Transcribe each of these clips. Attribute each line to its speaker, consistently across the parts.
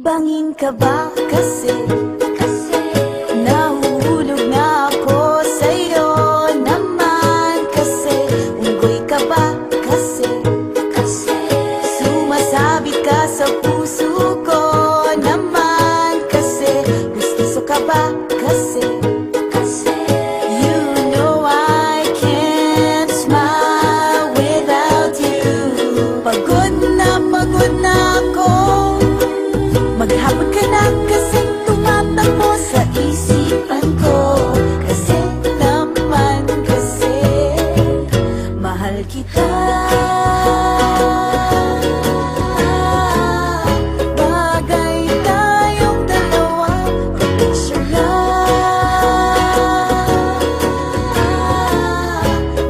Speaker 1: Bangin ka ba kasi nahuhulog na ako sa'yo naman kasi unggoy ka ba kasi sumasabit ka sa puso ko naman kasi gusto ka ba kasi you know I can't smile without you. Pagod na ako, maghapon ka na kasing tumatakbo sa isipan ko. Kasi naman kasi mahal kita. Bagay tayong dalawa, picture lang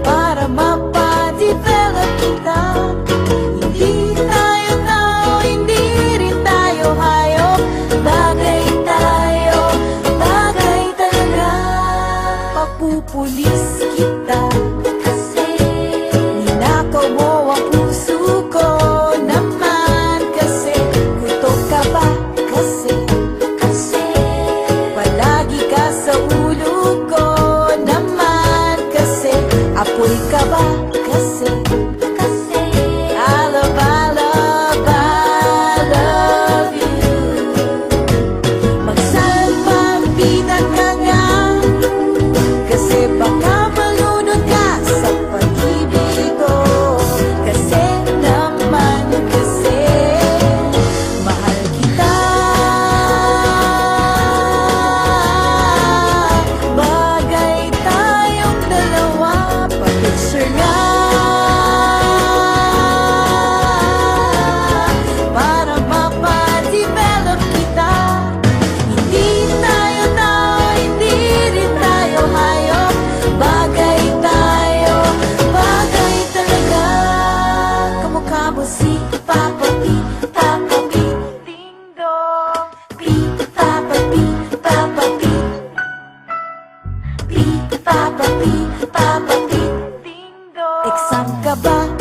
Speaker 1: para mapadevelop kita. Hindi tayo tao, hindi rin tayo hayop. Bagay tayo, bagay talaga. Papupulis kita kasi ninakaw mo ang puso ko naman kasi kutok ka ba kasi palagi ka sa ulo ko naman kasi apoy ka ba kasi I love you. Magsalmabitan ka nga kasi baka malunod ka sa pag-ibig ko. Kasi naman kasi mahal kita. Bagay tayong dalawa, pa-picture nga para mapadevelop kita. Hindi tayo tao, hindi rin tayo hayop. Bagay tayo, bagay talaga. Kamukha mo si Papa P, Papa P, ding dong. P, Papa P, Papa P, P, Papa P, Papa P, ding dong. Exam ka ba